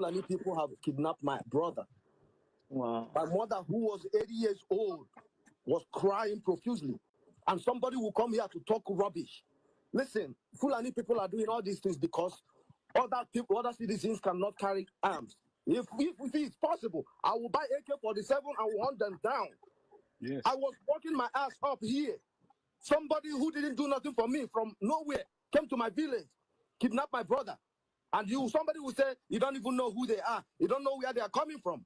Fulani people have kidnapped my brother. Wow. My mother, who was 80 years old, was crying profusely. And somebody will come here to talk rubbish. Listen, Fulani people are doing all these things because other people, other citizens cannot carry arms. If it's possible, I will buy AK-47 and will hunt them down. Yes. I was working my ass up here. Somebody who didn't do nothing for me from nowhere came to my village, kidnapped my brother. And somebody will say, you don't even know who they are. You don't know where they are coming from.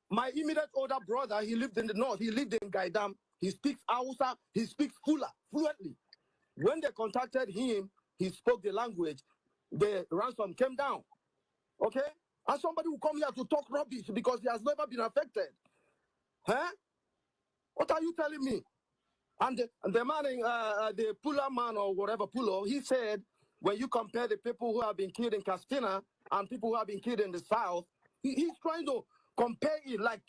My immediate older brother, he lived in the north. He lived in Gaidam. He speaks Hausa. He speaks Fula fluently. When they contacted him, he spoke the language. The ransom came down. Okay? And somebody will come here to talk rubbish because he has never been affected. Huh? What are you telling me? And the man, the Pula man or whatever, Pulo, he said, when you compare the people who have been killed in Castina and people who have been killed in the south, he's trying to compare it like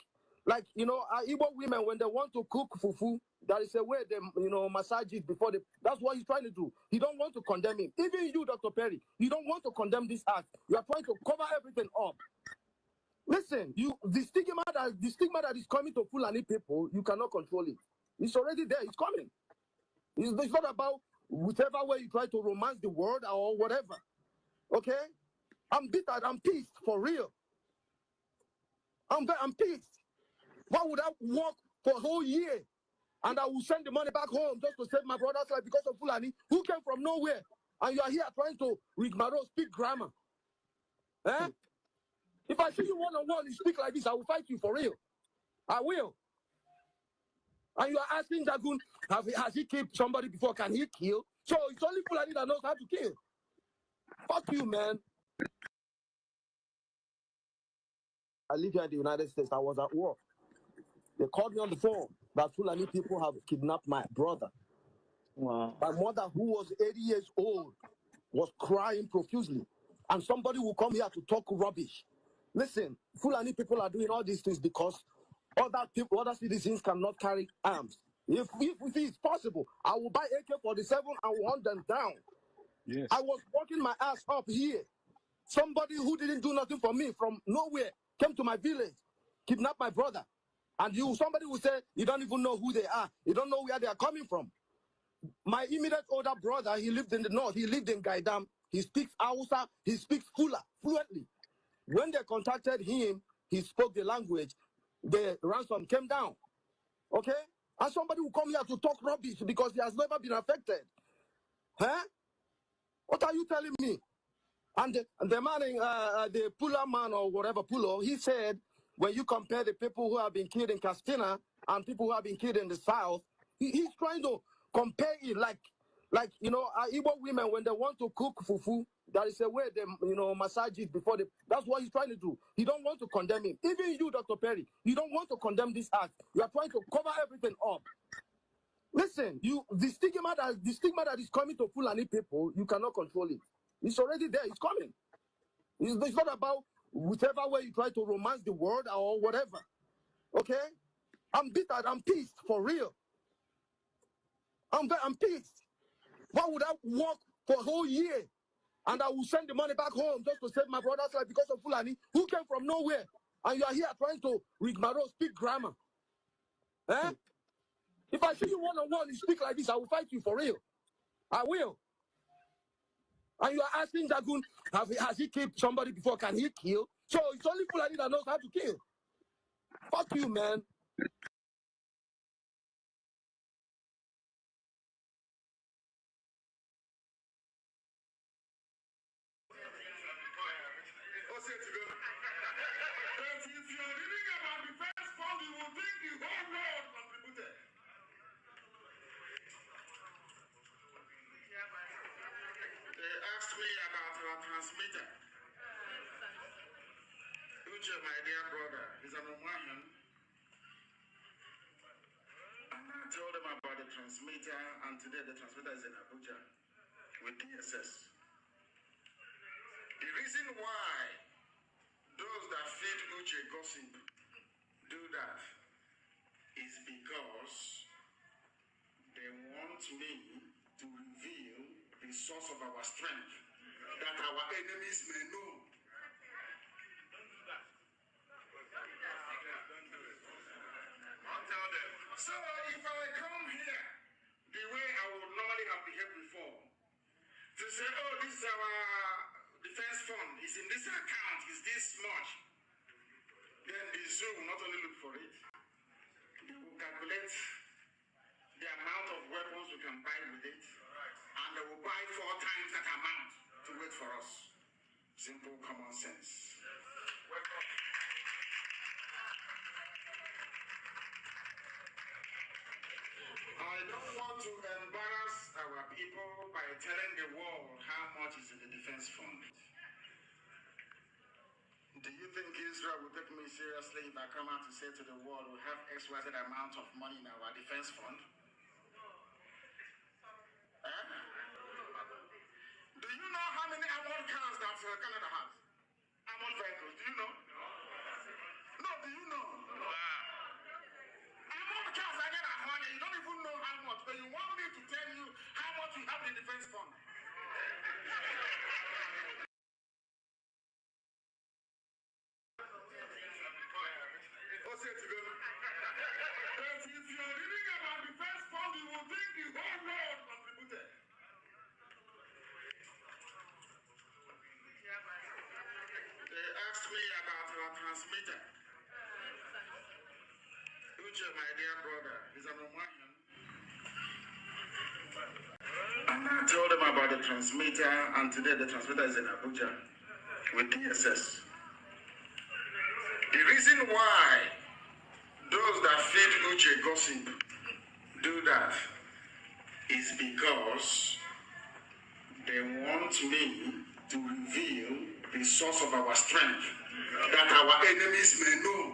Igbo women, when they want to cook fufu, there is a way they, massage it before they, that's what he's trying to do. He don't want to condemn him. Even you, Dr. Perry, you don't want to condemn this act. You are trying to cover everything up. Listen, the stigma that is coming to Fulani people, you cannot control it. It's already there. It's coming. It's not about whichever way you try to romance the word or whatever. Okay? I'm bitter. I'm pissed for real. I'm pissed. Why would I work for a whole year and I will send the money back home just to save my brother's life because of Fulani who came from nowhere, and you are here trying to rigmarole, speak grammar? Eh? If I see you one-on-one, you speak like this, I will fight you for real. I will. And you are asking Jagun, has he killed somebody before? Can he kill? So it's only Fulani that knows how to kill. Fuck you, man. I live here in the United States. I was at work. They called me on the phone that Fulani people have kidnapped my brother. Wow. My mother, who was 80 years old, was crying profusely. And somebody will come here to talk rubbish. Listen, Fulani people are doing all these things because other citizens cannot carry arms. If it's possible, I will buy AK-47 and will hunt them down. Yes. I was working my ass up here. Somebody who didn't do nothing for me from nowhere came to my village, kidnapped my brother. And somebody will say, you don't even know who they are. You don't know where they are coming from. My immediate older brother, he lived in the north. He lived in Gaidam. He speaks Hausa. He speaks Fula fluently. When they contacted him, he spoke the language. The ransom came down. Okay? And somebody will come here to talk rubbish because he has never been affected. Huh? What are you telling me? And the man, the Pula man or whatever, Pulo, he said, when you compare the people who have been killed in Castina and people who have been killed in the south, he's trying to compare it like Igbo women, when they want to cook fufu, there is a way they, massage it before they, that's what he's trying to do. He don't want to condemn him. Even you, Dr. Perry, you don't want to condemn this act. You are trying to cover everything up. Listen, the stigma that is coming to Fulani people, you cannot control it. It's already there. It's coming. It's not about whichever way you try to romance the word or whatever. Okay? I'm bitter. I'm pissed for real. I'm pissed. Why would I work for a whole year and I will send the money back home just to save my brother's life because of Fulani who came from nowhere, and you are here trying to rigmarole, speak grammar? Eh? If I see you one-on-one, you speak like this, I will fight you for real. I will. And you are asking Jagun, has he killed somebody before? Can he kill? So it's only Fulani that knows how to kill. Fuck you, man. If you're reading about the first form, you will think the whole world contributed. They asked me about our transmitter. Uche, my dear brother, is an Omahan. And I told them about the transmitter, and today the transmitter is in Abuja with DSS. The reason why those that feed Uche gossip do that is because they want me to reveal the source of our strength, that our enemies may know. if I come here the way I would normally have behaved before, to say, oh, this is our defense fund, is in this account, is this much, then the zoo will not only look for it, they will calculate the amount of weapons we can buy with it, and they will buy 4 times that amount to wait for us. Simple common sense. I don't want to embarrass our people by telling the world how much is in the defense fund. Do you think Israel will take me seriously if I come out to say to the world we have XYZ amount of money in our defense fund? Do you know how many armored cars that Canada has? Armored vehicles, do you know? No, do you know? Armored cars are getting money. You don't even know how much, but you want me to tell you how much we have in the defense fund. But if you're reading about defense fund, you will think the whole world contributed. They asked me about our transmitter. Uche, my dear brother, is an Omanian. And I told them about the transmitter, and today the transmitter is in Abuja with DSS. The reason why those that feed Uche gossip do that is because they want me to reveal the source of our strength that our enemies may know.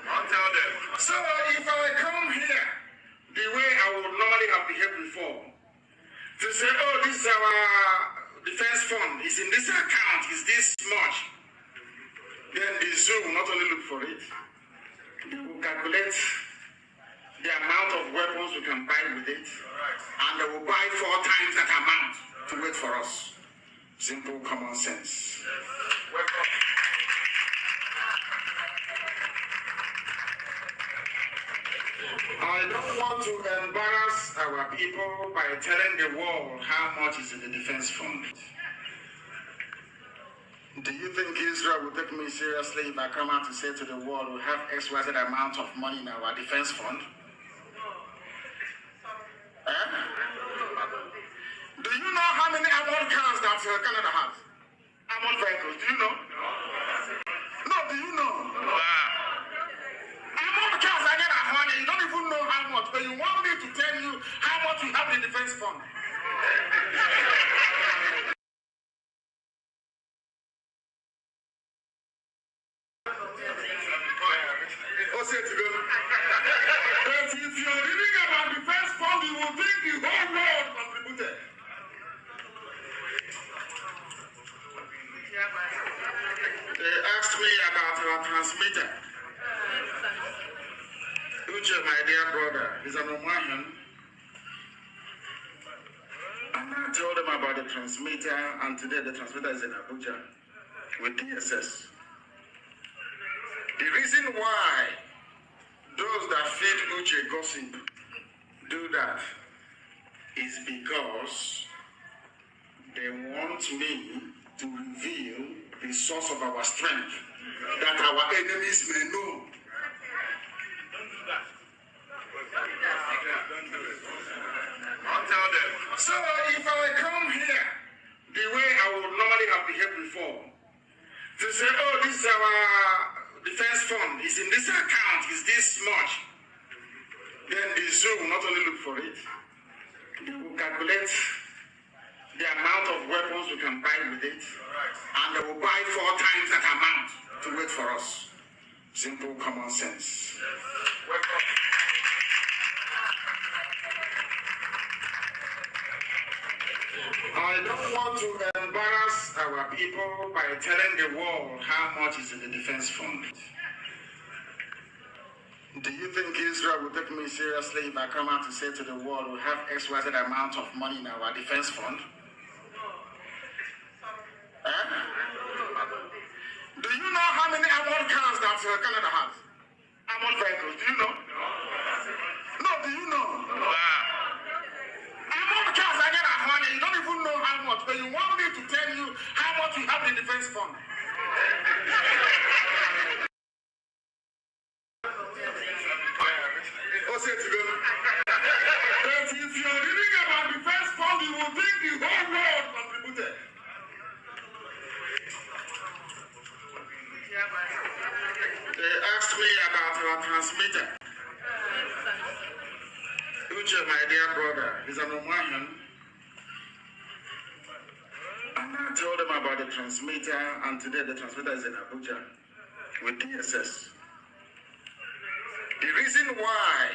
I'll tell them. So if I come here the way I would normally have behaved before, to say, oh, this is our defense fund, is in this account, is this much, then the zoo will not only look for it, they will calculate the amount of weapons we can buy with it, and they will buy 4 times that amount to wait for us. Simple common sense. I don't want to embarrass our people by telling the world how much is in the defense fund. Do you think Israel will take me seriously if I come out to say to the world we have XYZ amount of money in our defense fund? Do you know how many armored cars that Canada has? Armored vehicles, do you know? No, do you know? Armored cars are getting money. You don't even know how much, but you want me to tell you how much we have in the defense fund. But if you're reading about the defense fund, you will think the whole world contributed. They asked me about our transmitter. Uche, my dear brother, is an Omanian. And I told them about the transmitter, and today the transmitter is in Abuja with DSS. The reason why those that feed Uche gossip do that is because they want me to reveal the source of our strength that our enemies may know. I'll tell them. So if I come here the way I would normally have behaved before, to say, oh, this is our defense fund, is in this account, is this much, then the zoo will not only look for it, they will calculate the amount of weapons we can buy with it, and they will buy 4 times that amount to wait for us. Simple common sense. I don't want to embarrass our people by telling the world how much is in the defense fund. Do you think Israel will take me seriously if I come out to say to the world we have XYZ amount of money in our defense fund? Do you know know how many armored cars that Canada has? Armored vehicles. Do you know? No, do you know? Armored cars are getting money. You don't even know how much, but you want me to tell you how much we have in the defense fund. But if you're reading about defense fund, you will think the whole world contributed. They asked me about our transmitter. Uche, my dear brother, is an Omahan. And I told them about the transmitter, and today the transmitter is in Abuja with DSS. The reason why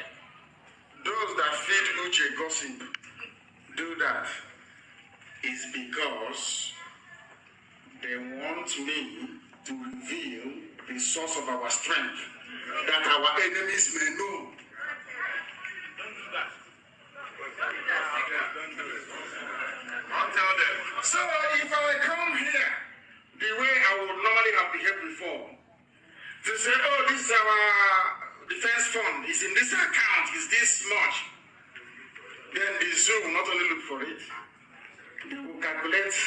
those that feed Uche gossip do that is because they want me to reveal the source of our strength that our enemies may know. I'll tell them. So if I come here the way I would normally have behaved before, to say, oh, this is our defense fund, is in this account, is this much, then the zoo will not only look for it, they will calculate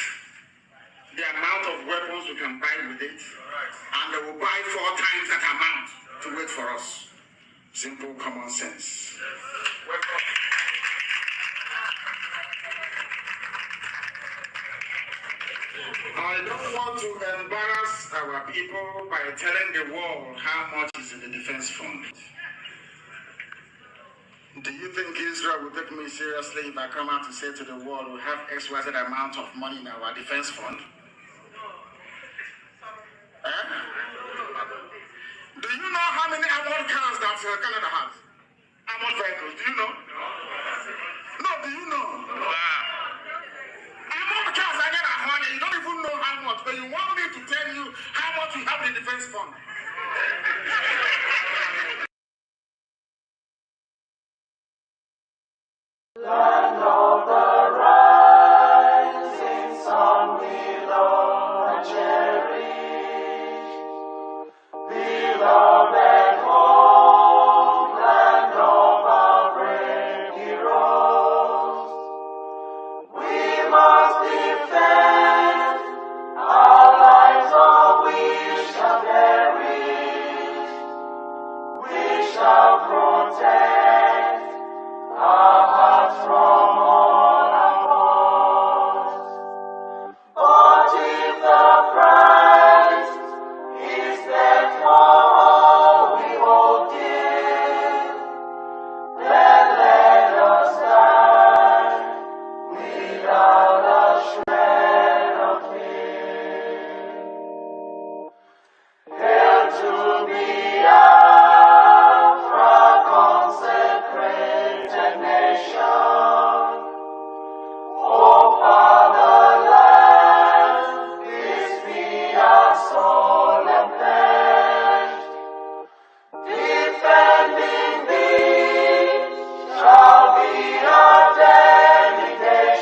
the amount of weapons we can buy with it, and they will buy 4 times that amount to wait for us. Simple common sense. I don't want to embarrass our people by telling the world how much is in the defense fund. Do you think Israel will take me seriously if I come out to say to the world we have XYZ amount of money in our defense fund? Do you know how many armored cars that Canada has? Armored vehicles, do you know? No, do you know? Armored cars are getting money. You don't even know how much, but you want me to tell you how much we have in the defense fund. Land of the rising sun, we love and cherish. Beloved home, land of our brave heroes. We must defend our lives, or we shall perish. We shall protect our hearts from all our foes. But if the price is that for all we will give, then let us die without a shred of fear. Hail to Biafra, consecrated nation. Oh, fatherland, this be our solemn pledge. Defending thee shall be our dedication.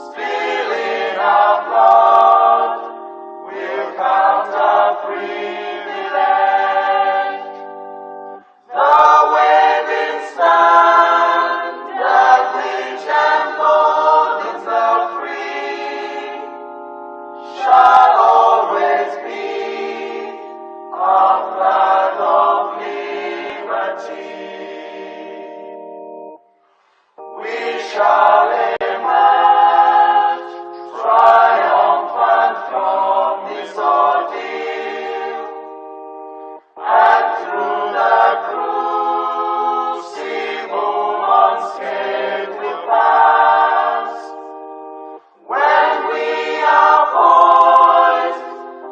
Spilling our blood will count our privilege. The waving standard which emboldens the free shall always be our flag of liberty. We shall emerge triumphant from this ordeal, and through the crucible unscathed we'll pass. When we are poised,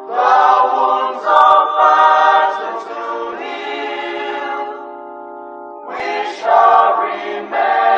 the wounds of battle to heal, we shall remember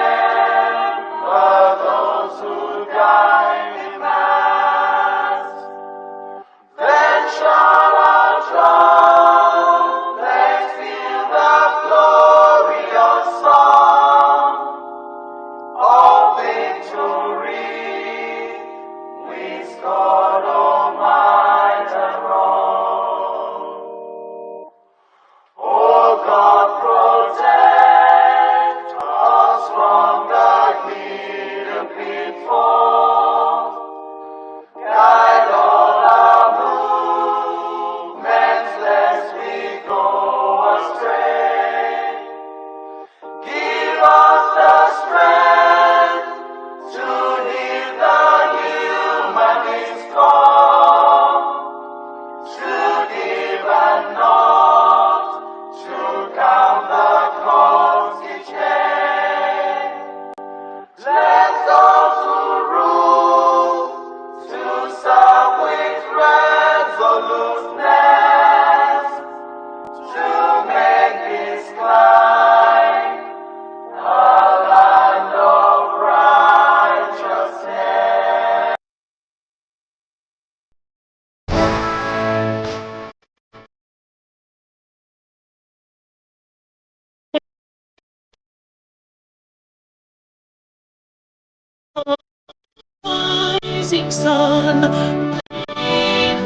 rising sun,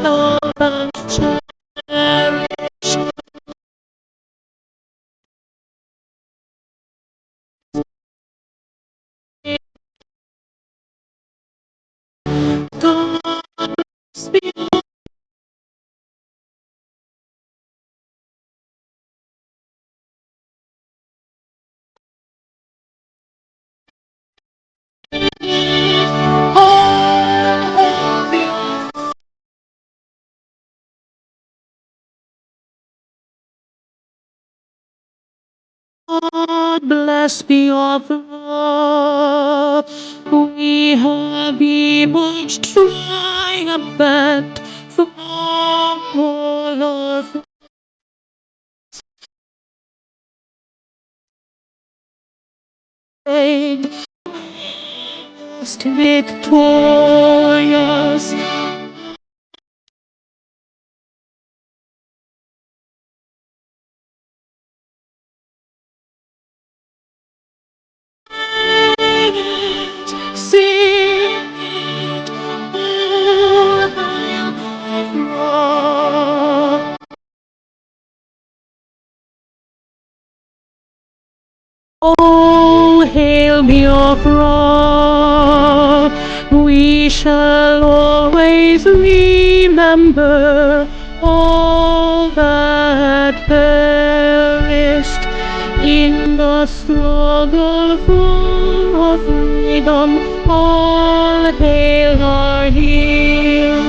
love and cherish. God be all the God bless the author. We have been much trying a bit for all of faith, victorious. Sing it all high. Oh, hail Biafran, we shall always remember all that perished in the struggle for freedom. All hail our heroes,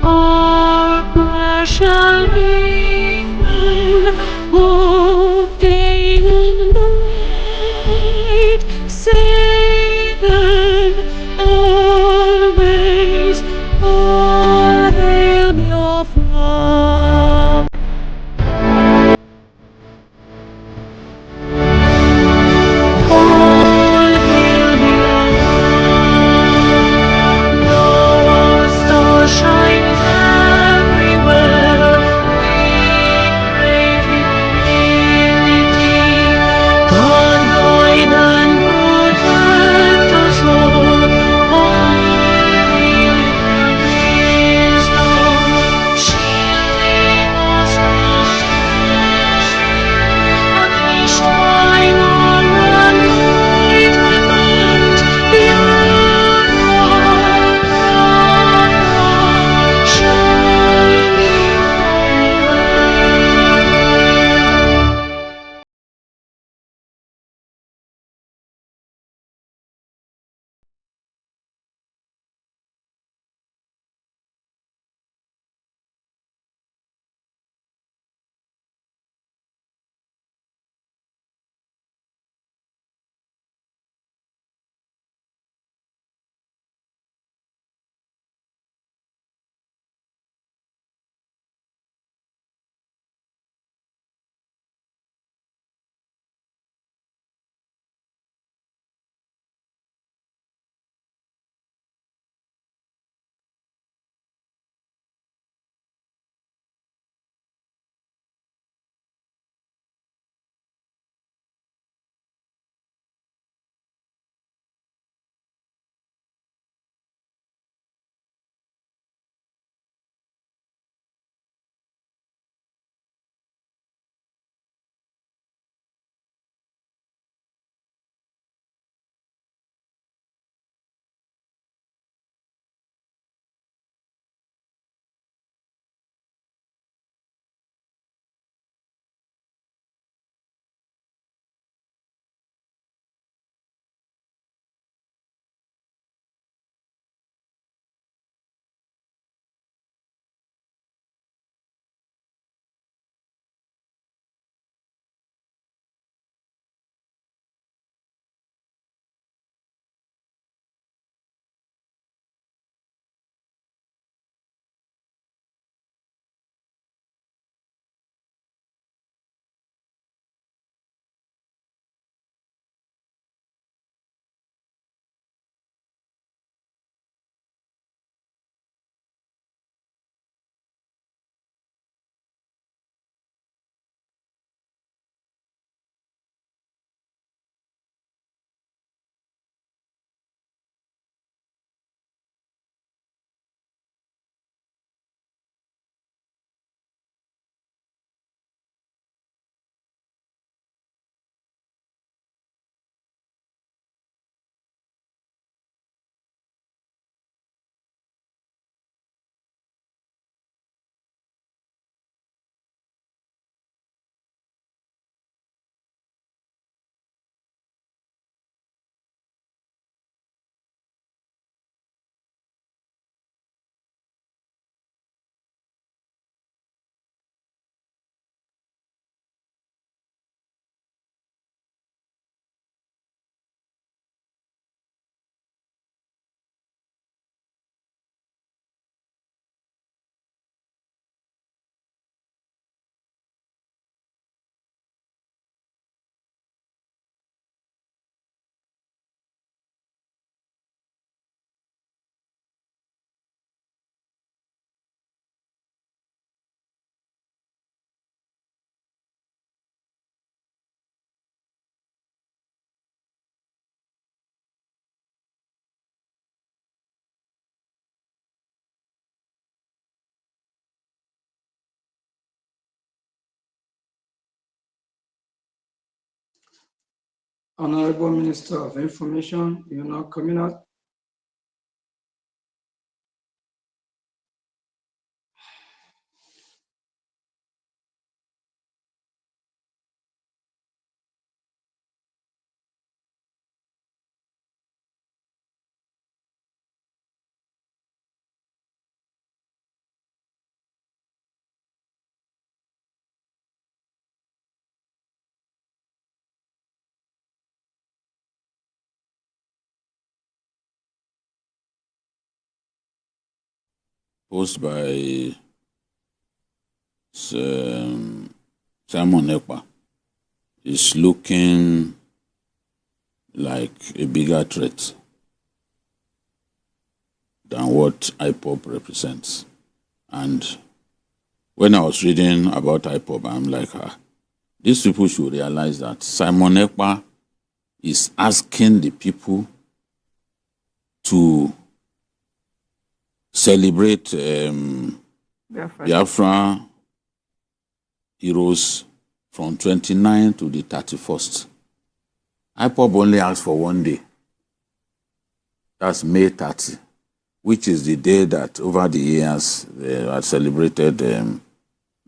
our precious men, who day and night say that always all hail Biafra. All hail Biafra. No star Honorable Minister of Information, you're not coming out. Post by Simon Ekpa is looking like a bigger threat than what IPOB represents. And when I was reading about IPOB, I'm like, these people should realize that Simon Ekpa is asking the people to celebrate Biafran heroes from 29 to the 31st. IPOB only asks for one day. That's May 30, which is the day that over the years they had celebrated the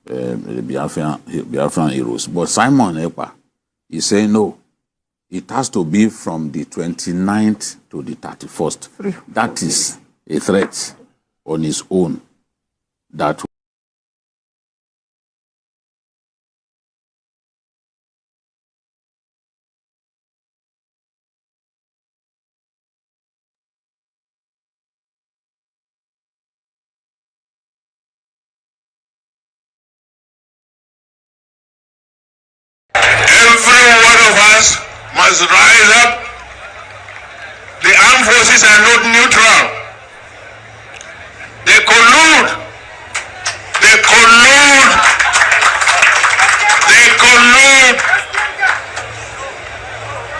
Biafran heroes. But Simon Ekpa is saying no, it has to be from the 29th to the 31st. That is a threat on his own. That every one of us must rise up. The armed forces are not neutral. They collude. They collude. They collude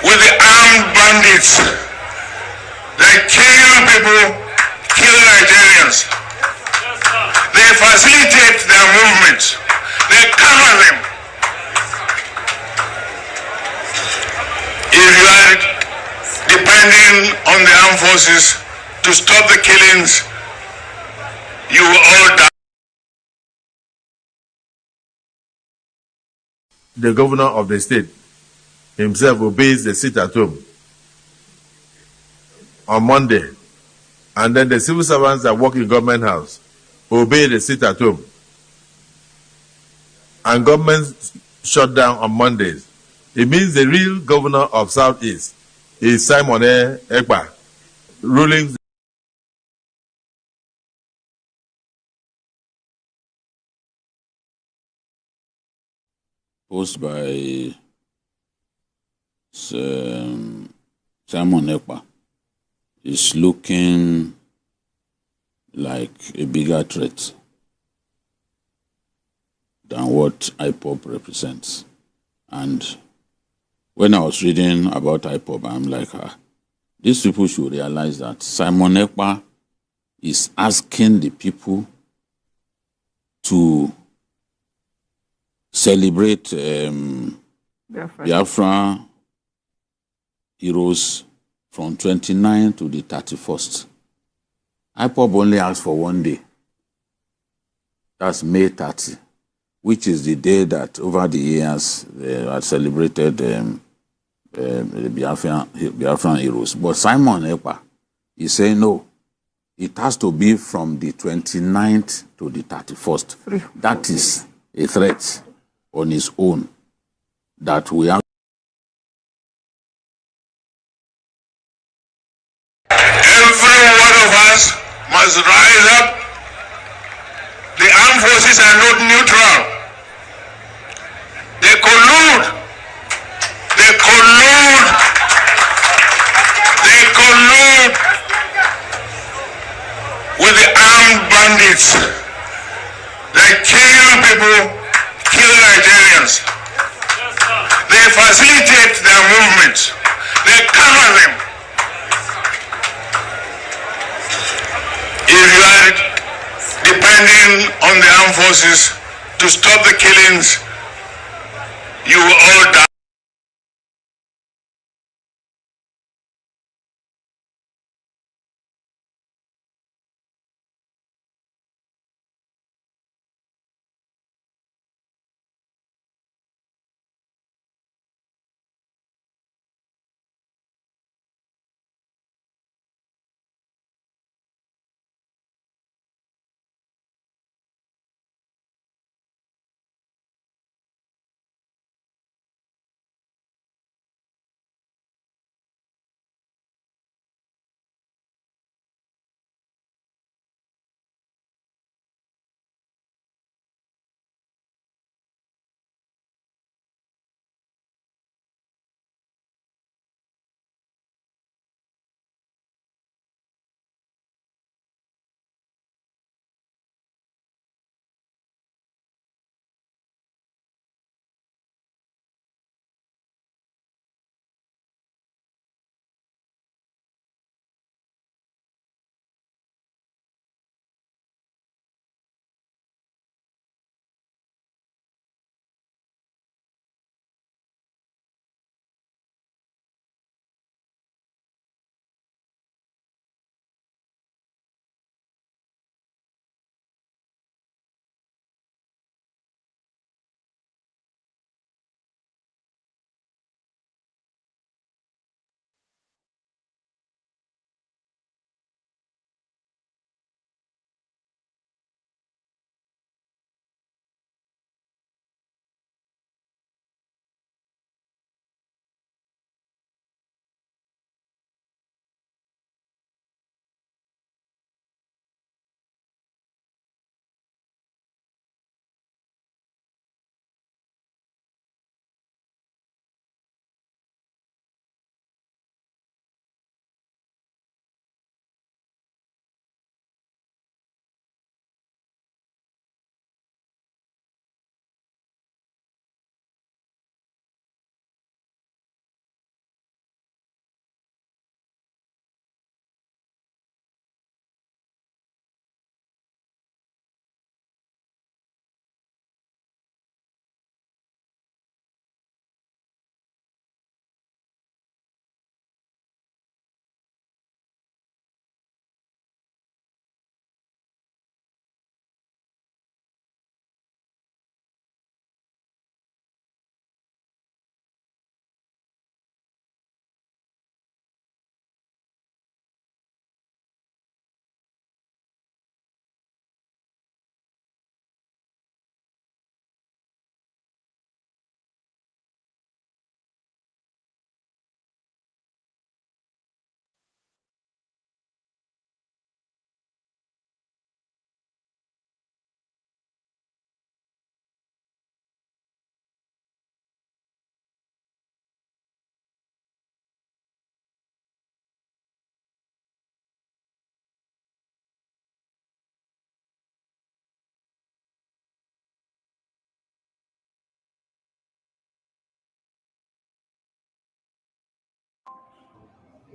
with the armed bandits. They kill people, kill Nigerians. They facilitate their movements. They cover them. If you are depending on the armed forces to stop the killings, you will all die. The governor of the state himself obeys the sit at home on Monday, and then the civil servants that work in government house obey the sit at home, and government shut down on Mondays. It means the real governor of Southeast is Simon Ekpa, ruling. Post by Simon Ekpa is looking like a bigger threat than what IPOB represents. And when I was reading about IPOB, I'm like, these people should realize that Simon Ekpa is asking the people to celebrate Biafran heroes from 29 to the 31st. IPOB only asks for one day. That's May 30, which is the day that over the years they had celebrated the Biafran heroes. But Simon Ekpa is saying no, it has to be from the 29th to the 31st. That is a threat on his own that we have. Every one of us must rise up. The armed forces are not neutral. They collude. They collude. They collude with the armed bandits. They kill people, kill Nigerians. They facilitate their movements. They cover them. If you are depending on the armed forces to stop the killings, you will all die.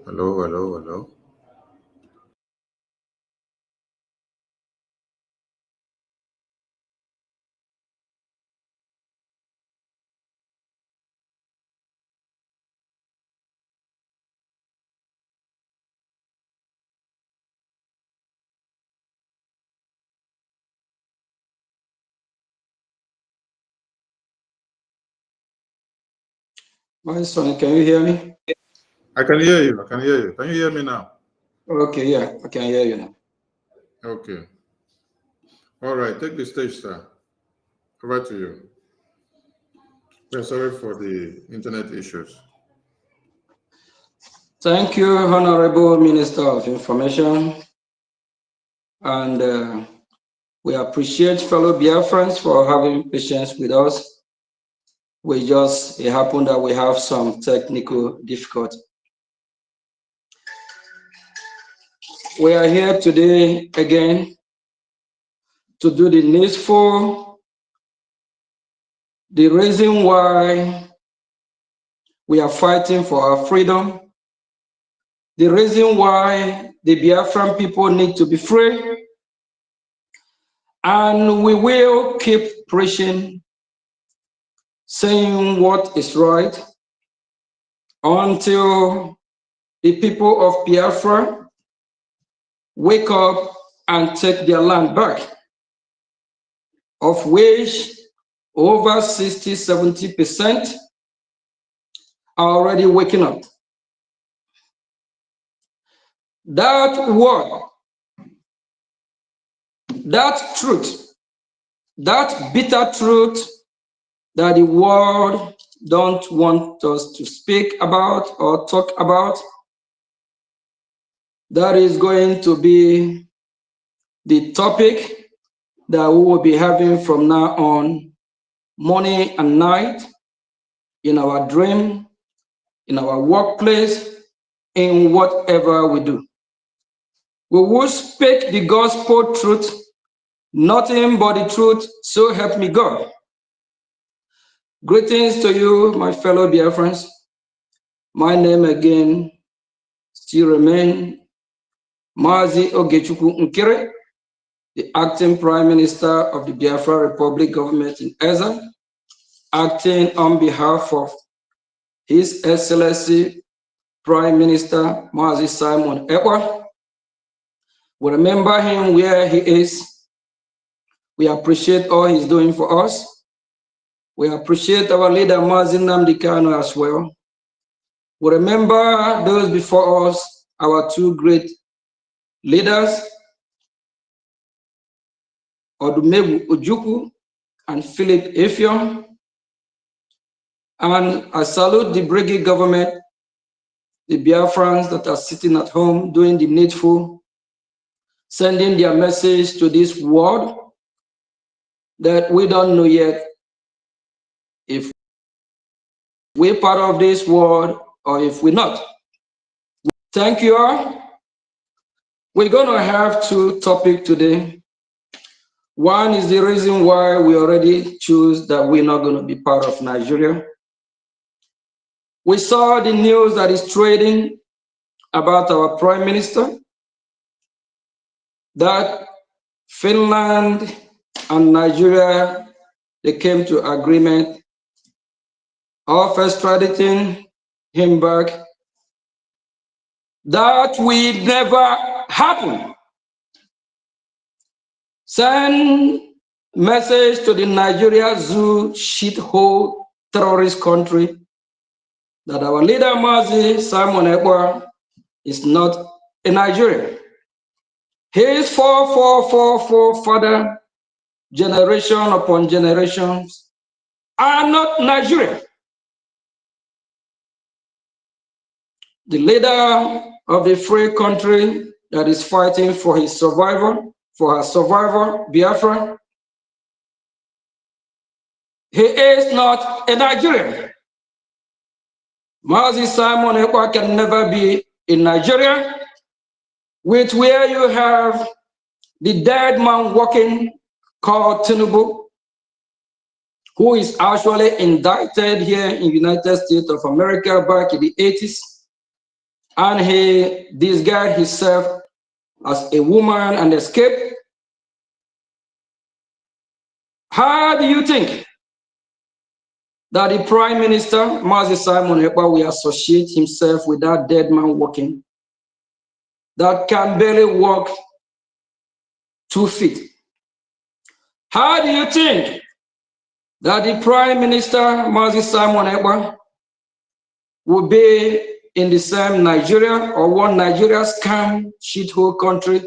Hello, hello, hello. My son, can you hear me? I can hear you. I can hear you. Can you hear me now? Okay, yeah, I can hear you now. Okay. All right. Take the stage, sir. Over to you. We're sorry for the internet issues. Thank you, Honorable Minister of Information. And we appreciate fellow Biafrans for having patience with us. It happened that we have some technical difficulty. We are here today again to do the needful, the reason why we are fighting for our freedom, the reason why the Biafran people need to be free, and we will keep preaching, saying what is right until the people of Biafra wake up and take their land back, of which over 60–70% are already waking up. That word, that truth, that bitter truth that the world don't want us to speak about or talk about, that is going to be the topic that we will be having from now on, morning and night, in our dream, in our workplace, in whatever we do. We will speak the gospel truth, nothing but the truth, so help me God. Greetings to you, my fellow Biafrans. My name again still remains Mazi Ogechukwu Nkere, the acting Prime Minister of the Biafra Republic government in Ezza, acting on behalf of His Excellency Prime Minister Mazi Simon Ekpa. We remember him where he is. We appreciate all he's doing for us. We appreciate our leader Mazi Nnamdi Kanu as well. We remember those before us, our two great leaders, Odumegwu Ojukwu and Philip Apm. And I salute the Brgie government, the Biafrans that are sitting at home doing the needful, sending their message to this world that we don't know yet if we're part of this world or if we're not. Thank you all. We're going to have two topics today. One is the reason why we already choose that we're not going to be part of Nigeria. We saw the news that is trading about our Prime Minister, that Finland and Nigeria, they came to agreement of extraditing him back. That will never happen. Send message to the Nigeria zoo shithole terrorist country that our leader Mazi Simon Ekpa is not a Nigerian. His father, generation upon generations, are not Nigerian. The leader of the free country that is fighting for his survival, for her survival, Biafra, he is not a Nigerian. Mazi Simon Ekpa can never be in Nigeria, with where you have the dead man walking called Tinubu, who is actually indicted here in the United States of America back in the 80s. and he disguised himself as a woman and escaped. How do you think that the Prime Minister, Mazi Simon Ekpa, will associate himself with that dead man walking, that can barely walk 2 feet? How do you think that the Prime Minister, Mazi Simon Ekpa, will be in the same Nigeria or one Nigeria scam shithole country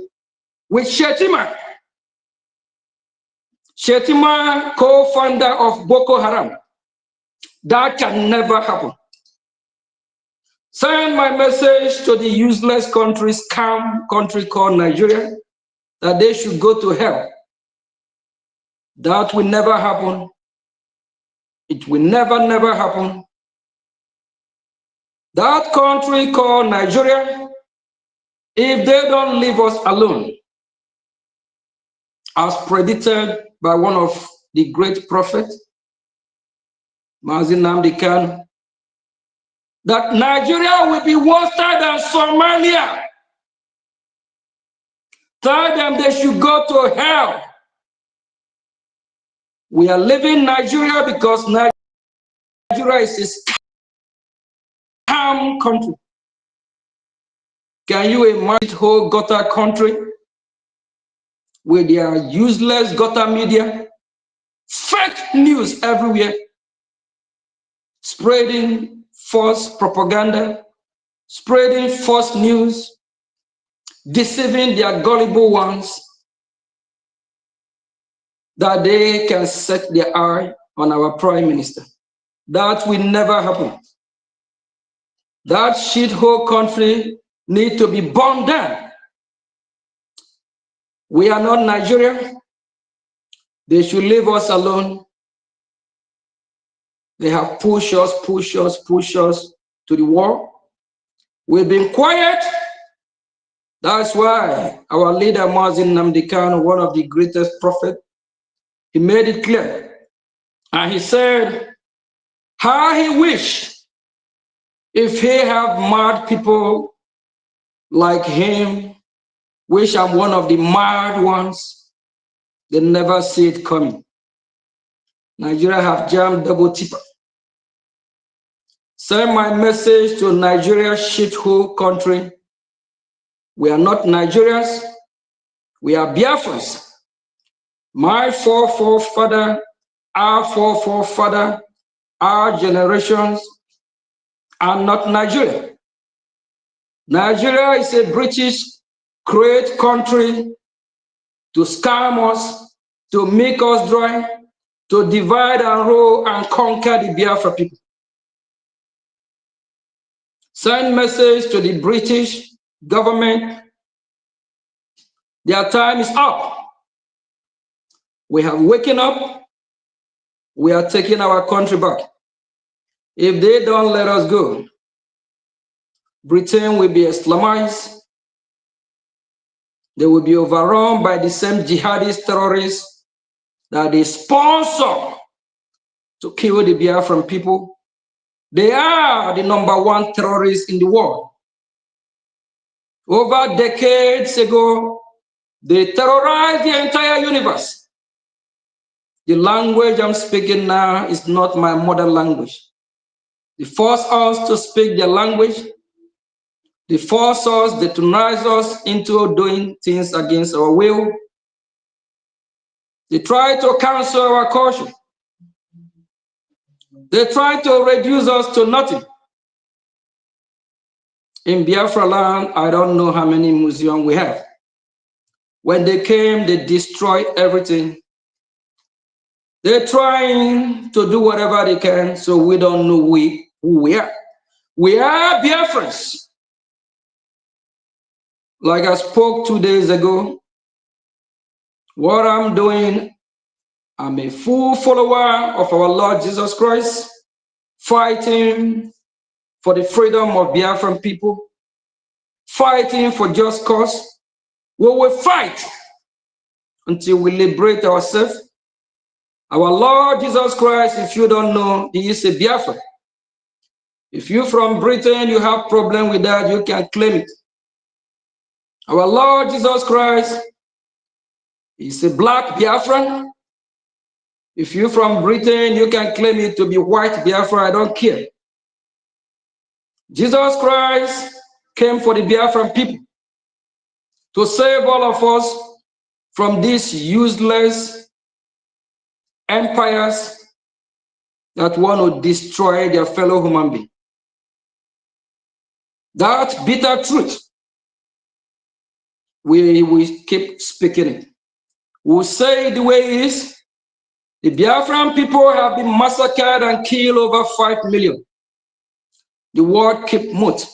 with Shetima? Shetima, co-founder of Boko Haram. That can never happen. Send my message to the useless country, scam country called Nigeria, that they should go to hell. That will never happen. It will never happen. That country called Nigeria, if they don't leave us alone, as predicted by one of the great prophets, Mazi Nnamdi Kanu, that Nigeria will be worse than Somalia. Tell them they should go to hell. We are leaving Nigeria because Nigeria is a scam country. Can you imagine the whole gutter country with their useless gutter media, fake news everywhere, spreading false propaganda, spreading false news, deceiving their gullible ones, that they can set their eye on our Prime Minister? That will never happen. That shithole country need to be burned down. We are not Nigeria. They should leave us alone. They have pushed us to the wall. We've been quiet. That's why our leader, Mazi Nnamdi Kanu, one of the greatest prophets, he made it clear. And he said how he wished if he have mad people like him, which I'm one of the mad ones, they never see it coming. Nigeria have jammed double tipper. Send my message to Nigeria shithole country. We are not Nigerians, we are Biafrans. My forefather, our forefather, our generations are not Nigeria. Nigeria is a British great country to scam us, to make us dry, to divide and rule and conquer the Biafra people. Send message to the British government. Their time is up. We have waken up. We are taking our country back. If they don't let us go, Britain will be Islamized. They will be overrun by the same jihadist terrorists that they sponsor to kill the Biafran people. They are the #1 terrorists in the world. Over decades ago, they terrorized the entire universe. The language I'm speaking now is not my mother language. They force us to speak their language. They force us, they tonize us into doing things against our will. They try to cancel our culture. They try to reduce us to nothing. In Biafra land, I don't know how many museums we have. When they came, they destroyed everything. They're trying to do whatever they can, so we don't know who we are. We are Biafrans. Like I spoke 2 days ago, what I'm doing, I'm a full follower of our Lord Jesus Christ, fighting for the freedom of Biafran people, fighting for just cause. We will fight until we liberate ourselves. Our Lord Jesus Christ, if you don't know, he is a Biafran. If you from Britain, you have problem with that, you can claim it. Our Lord Jesus Christ is a black Biafran. If you from Britain, you can claim it to be white Biafra, I don't care. Jesus Christ came for the Biafran people to save all of us from these useless empires that want to destroy their fellow human being. That bitter truth, we keep speaking it. We'll say it the way it is. The Biafran people have been massacred and killed over 5 million. The world keep mute.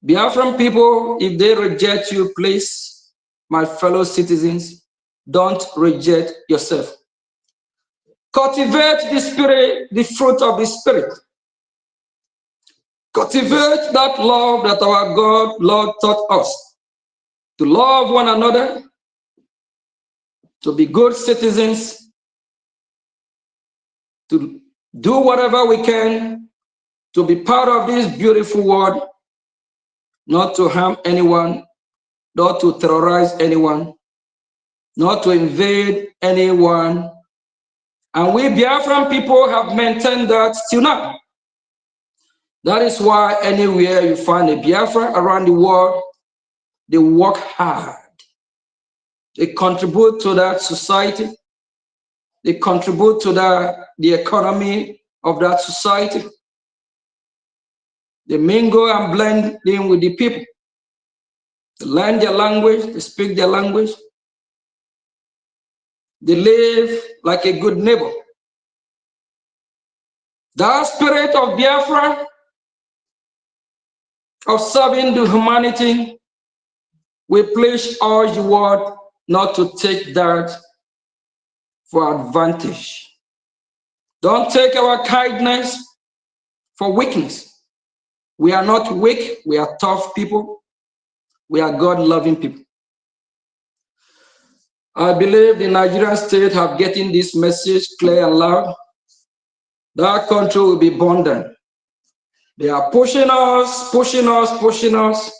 Biafran people, if they reject you, please, my fellow citizens, don't reject yourself. Cultivate the spirit, the fruit of the spirit. Cultivate that love that our God, Lord, taught us. To love one another, to be good citizens, to do whatever we can to be part of this beautiful world, not to harm anyone, not to terrorize anyone, not to invade anyone. And we Biafran people have maintained that till now. That is why anywhere you find a Biafra around the world, they work hard. They contribute to that society. They contribute to the economy of that society. They mingle and blend in with the people. They learn their language, they speak their language. They live like a good neighbor. That spirit of Biafra, of serving the humanity, we please urge the world not to take that for advantage. Don't take our kindness for weakness. We are not weak, we are tough people. We are God-loving people. I believe the Nigerian state have getting this message clear and loud. That country will be burned down. They are pushing us, pushing us, pushing us.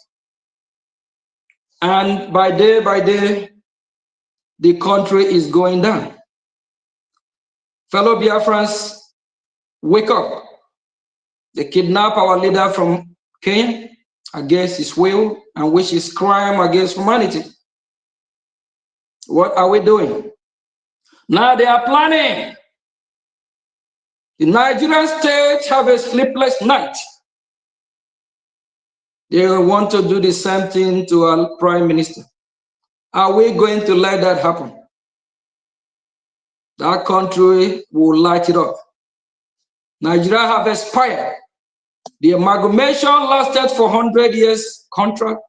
And by day, the country is going down. Fellow Biafrans, wake up. They kidnap our leader from Kenya against his will, and which is crime against humanity. What are we doing? Now they are planning. The Nigerian state have a sleepless night. They want to do the same thing to our prime minister. Are we going to let that happen? That country will light it up. Nigeria have expired. The amalgamation lasted for 100 years contract.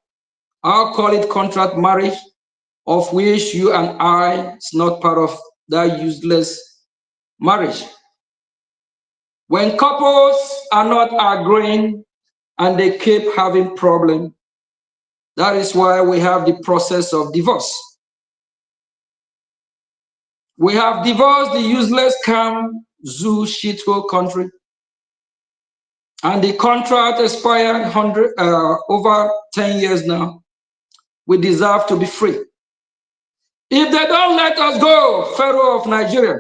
I'll call it contract marriage, of which you and I is not part of that useless marriage. When couples are not agreeing and they keep having problems, that is why we have the process of divorce. We have divorced the useless scam zoo shithole country, and the contract expired over 10 years now. We deserve to be free. If they don't let us go, Pharaoh of Nigeria,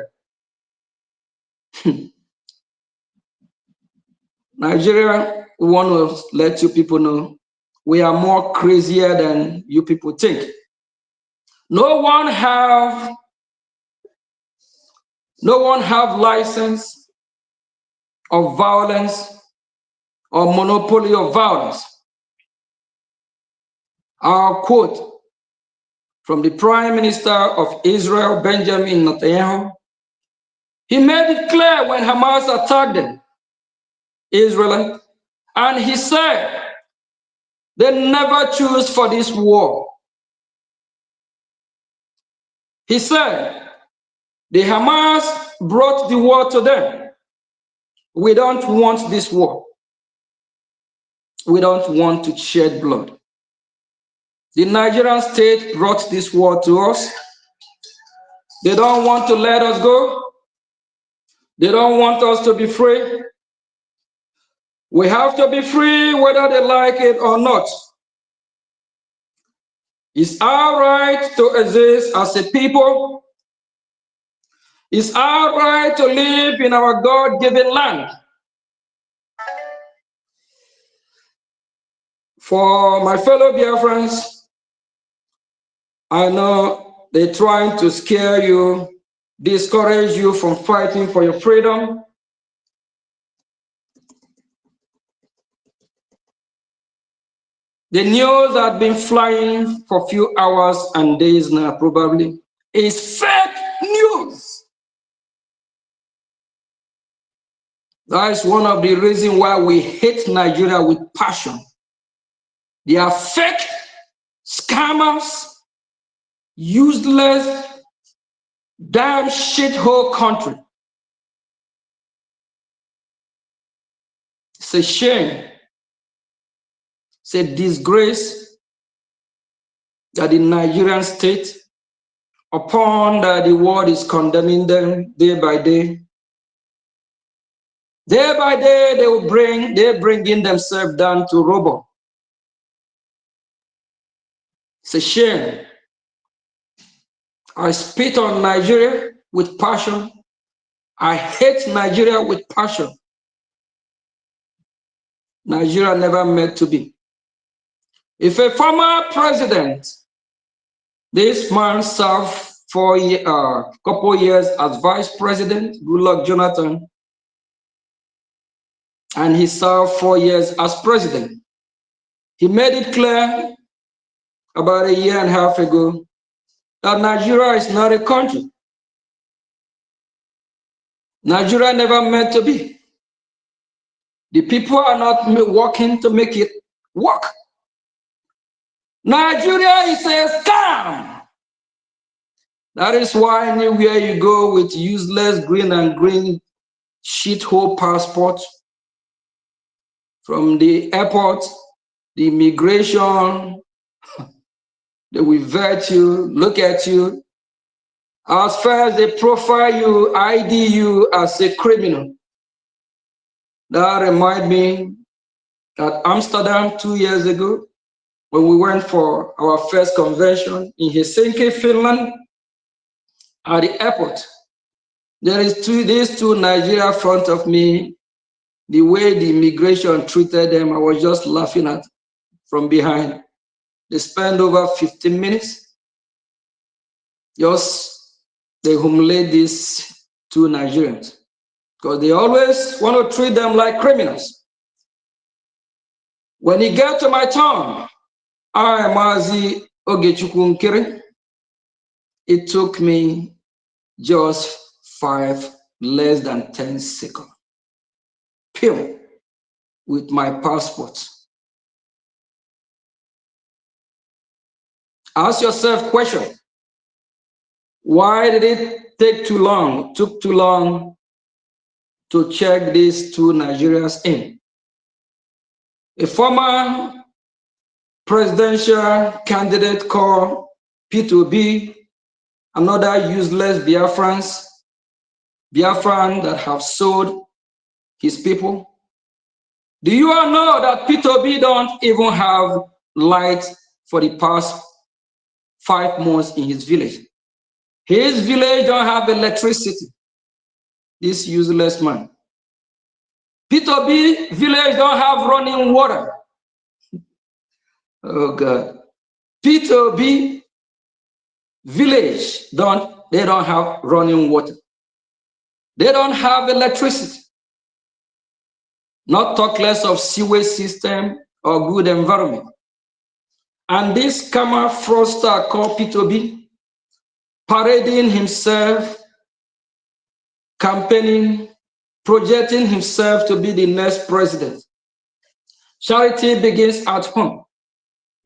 Nigeria, we want to let you people know we are more crazier than you people think. No one have license of violence or monopoly of violence. Our quote from the Prime Minister of Israel, Benjamin Netanyahu, he made it clear when Hamas attacked them, Israel, and he said they never choose for this war. He said the Hamas brought the war to them. We don't want this war. We don't want to shed blood. The Nigerian state brought this war to us. They don't want to let us go. They don't want us to be free. We have to be free whether they like it or not. It's our right to exist as a people. It's our right to live in our God-given land. For my fellow Biafrans, I know they're trying to scare you, discourage you from fighting for your freedom. The news has been flying for a few hours and days now, probably. It's fake news. That is one of the reasons why we hate Nigeria with passion. They are fake, scammers, useless, damn shithole country. It's a shame. It's a disgrace that the Nigerian state, upon that the world is condemning them day by day. Day by day, they're bringing themselves down to rubble. It's a shame. I spit on Nigeria with passion. I hate Nigeria with passion. Nigeria never meant to be. If a former president, this man served for a couple years as vice president, Goodluck Jonathan, and he served 4 years as president. He made it clear about a year and a half ago that Nigeria is not a country. Nigeria never meant to be. The people are not working to make it work. Nigeria is a scam. That is why anywhere you go with useless green and green shithole passport, from the airport, the immigration, they will vet you, look at you. As far as they profile you, ID you as a criminal. That reminds me that Amsterdam 2 years ago, when we went for our first convention in Helsinki, Finland, at the airport, there is these two Nigeria in front of me. The way the immigration treated them, I was just laughing at from behind. They spent over 15 minutes. Just they humiliate these two Nigerians because they always want to treat them like criminals. When it got to my turn, I, Mazi Ogechukwu Nkiri, it took me just less than 10 seconds. Pure, with my passport. Ask yourself question. Why did it take too long? Took too long to check these two Nigerians in. A former presidential candidate called P2B, another useless Biafran that have sold his people. Do you all know that P2B don't even have light for the past 5 months in his village? His village don't have electricity. This useless man. P2B village don't have running water. Oh God. P2B village they don't have running water. They don't have electricity. Not talk less of sewage system or good environment. And this scammer fraudster called P2B, parading himself, campaigning, projecting himself to be the next president. Charity begins at home.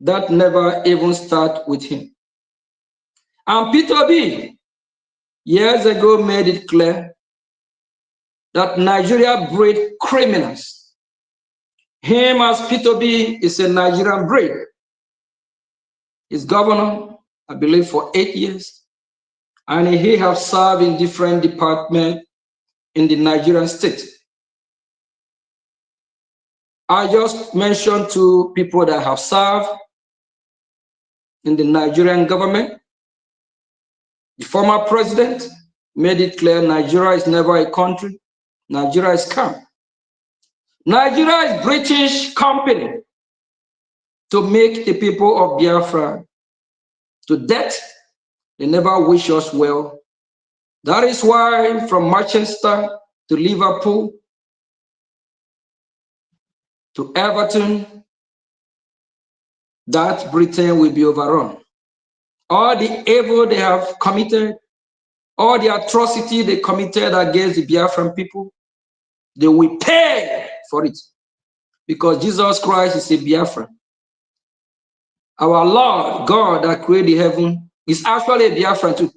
That never even starts with him. And P2B years ago made it clear that Nigeria breed criminals. Him as P2B is a Nigerian breed. He's governor, I believe, for 8 years. And he has served in different departments in the Nigerian state. I just mentioned two people that have served in the Nigerian government. The former president made it clear Nigeria is never a country. Nigeria is scam. Nigeria is British company to make the people of Biafra to death. They never wish us well. That is why from Manchester to Liverpool to Everton, that Britain will be overrun. All the evil they have committed, all the atrocity they committed against the Biafran people, they will pay for it. Because Jesus Christ is a Biafran. Our Lord, God that created heaven, is actually a Biafran too.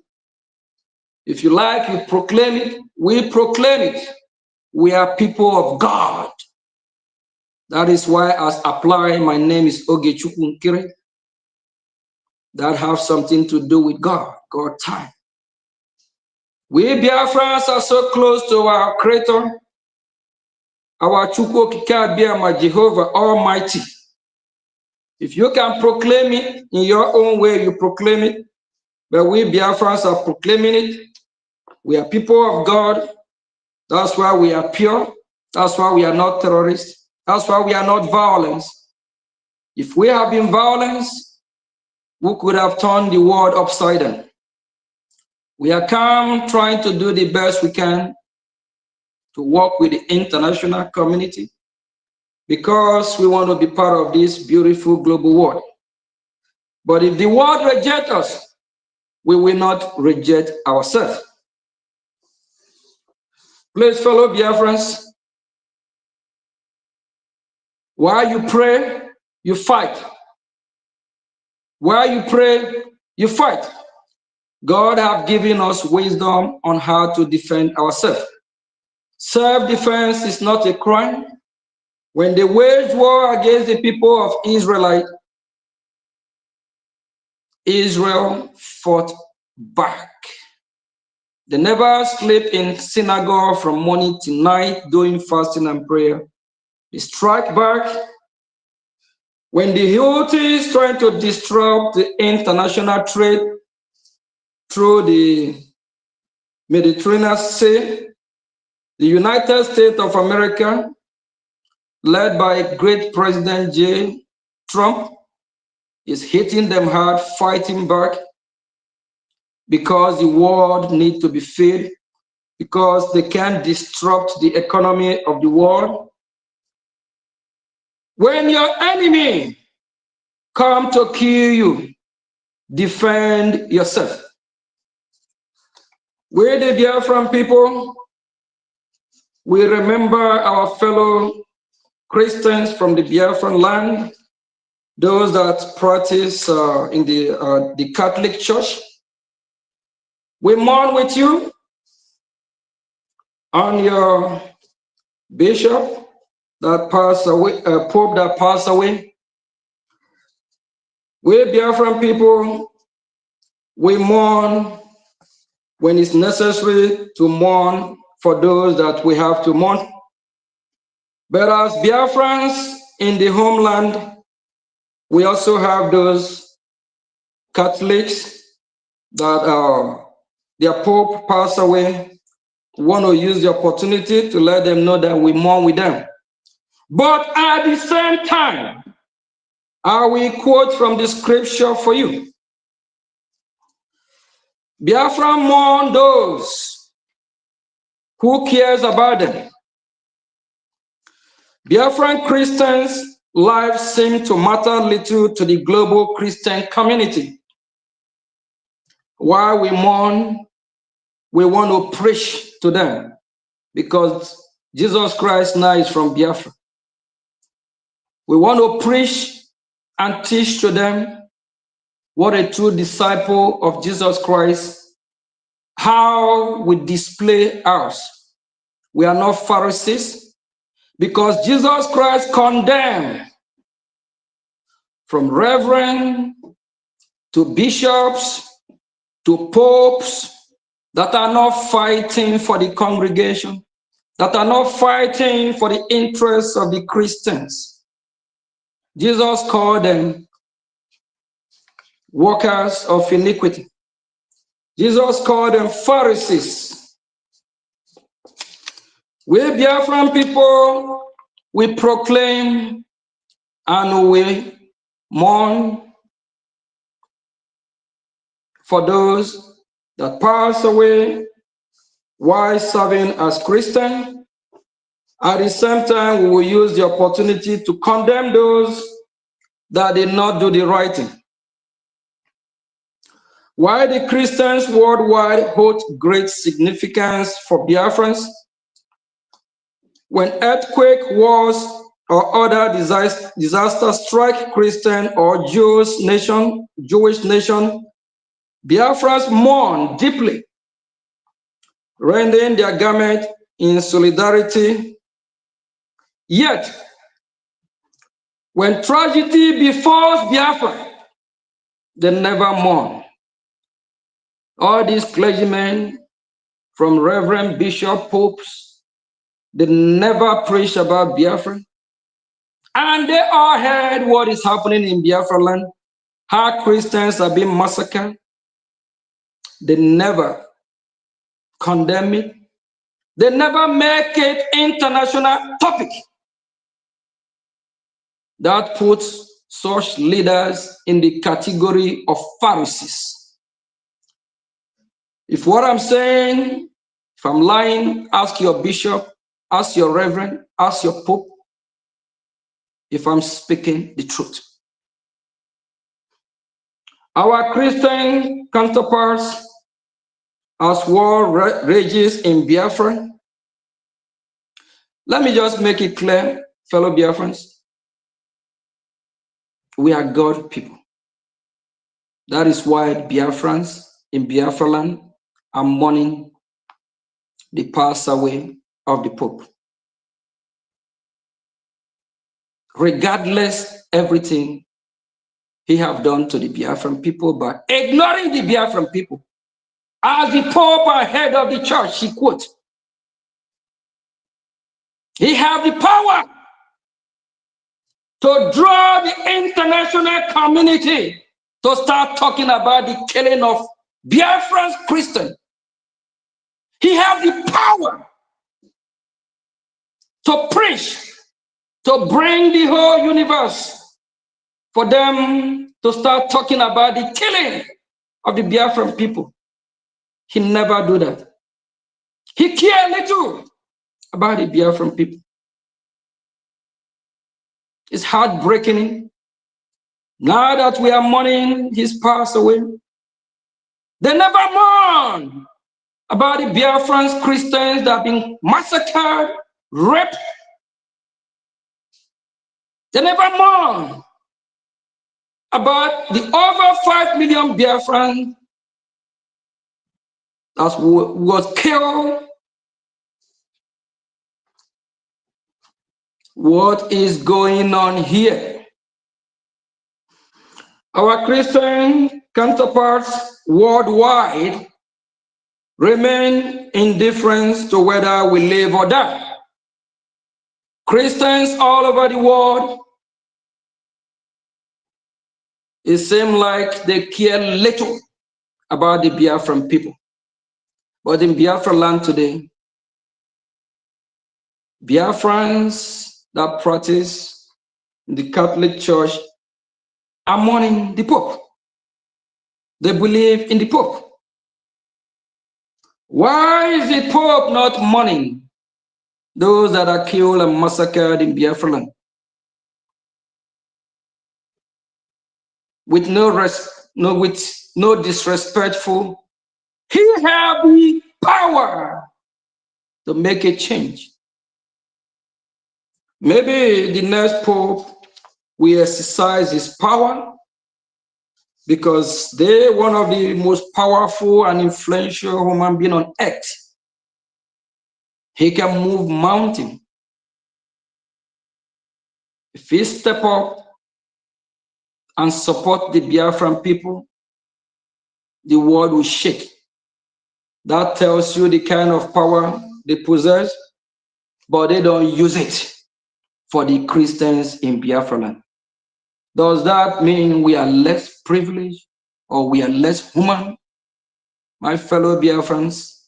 If you like, you proclaim it, we proclaim it. We are people of God. That is why, as applied, my name is Ogechukwu Nkire. That have something to do with God, God time. We Biafrans are so close to our Creator, our Chukwu Okike Abiama, Jehovah Almighty. If you can proclaim it in your own way, you proclaim it. But we Biafrans are proclaiming it. We are people of God. That's why we are pure. That's why we are not terrorists. That's why we are not violent. If we have been violent, we could have turned the world upside down. We are calm, trying to do the best we can to work with the international community because we want to be part of this beautiful global world. But if the world rejects us, we will not reject ourselves. Please, fellow Biafrans, while you pray, you fight. While you pray, you fight. God has given us wisdom on how to defend ourselves. Self-defense is not a crime. When they waged war against the people of Israel fought back. They never sleep in synagogue from morning to night doing fasting and prayer. They strike back. When the Houthis trying to disrupt the international trade through the Mediterranean Sea, the United States of America, led by great President J. Trump, is hitting them hard, fighting back, because the world needs to be fed, because they can't disrupt the economy of the world. When your enemy come to kill you, defend yourself. We the Biafran people, we remember our fellow Christians from the Biafran land, those that practice in the Catholic Church. We mourn with you on your bishop that passed away, Pope that passed away. We Biafran people, we mourn when it's necessary to mourn for those that we have to mourn. But as Biafrans in the homeland, we also have those Catholics that their Pope passed away. We want to use the opportunity to let them know that we mourn with them. But at the same time, I will quote from the scripture for you. Biafra mourn those who cares about them. Biafran Christians' lives seem to matter little to the global Christian community. While we mourn, we want to preach to them because Jesus Christ now is from Biafra. We want to preach and teach to them what a true disciple of Jesus Christ, how we display ours. We are not Pharisees because Jesus Christ condemned from reverend to bishops to popes that are not fighting for the congregation, that are not fighting for the interests of the Christians. Jesus called them workers of iniquity. Jesus called them Pharisees. We Biafran people, we proclaim and we mourn for those that pass away while serving as Christians. At the same time, we will use the opportunity to condemn those that did not do the right thing. While the Christians worldwide hold great significance for Biafrans, when earthquake, wars, or other disasters strike Christian or Jewish nation, Biafrans mourn deeply, rending their garment in solidarity. Yet, when tragedy befalls Biafra, they never mourn. All these clergymen, from Reverend Bishop Popes, they never preach about Biafra. And they all heard what is happening in Biafra land, how Christians are being massacred. They never condemn it. They never make it international topic. That puts such leaders in the category of Pharisees. If what I'm saying, if I'm lying, ask your bishop, ask your reverend, ask your pope, if I'm speaking the truth. Our Christian counterparts, as war rages in Biafra, let me just make it clear, fellow Biafrans, we are God people. That is why Biafrans in Biafra land are mourning the pass away of the Pope. Regardless everything he have done to the Biafran people, but ignoring the Biafran people. As the Pope and head of the church, he quote, he have the power to draw the international community to start talking about the killing of Biafran Christians. He have the power to preach, to bring the whole universe for them to start talking about the killing of the Biafran people. He never do that. He cared little about the Biafran people. It's heartbreaking. Now that we are mourning his pass away, they never mourn about the Biafran Christians that have been massacred, raped. They never mourn about the over 5 million Biafran that was killed. What is going on here? Our Christian counterparts worldwide remain indifferent to whether we live or die. Christians all over the world, it seems like they care little about the Biafran people. But in Biafra land today, Biafrans that practice the Catholic Church are mourning the Pope. They believe in the Pope. Why is the Pope not mourning those that are killed and massacred in Biafra land? With no disrespectful, he have the power to make a change. Maybe the next Pope will exercise his power because they're one of the most powerful and influential human beings on earth. He can move mountains. If he step up and support the Biafran people, the world will shake. That tells you the kind of power they possess but they don't use it for the Christians in Biafran. Does that mean we are less privileged or we are less human? My fellow Biafrans,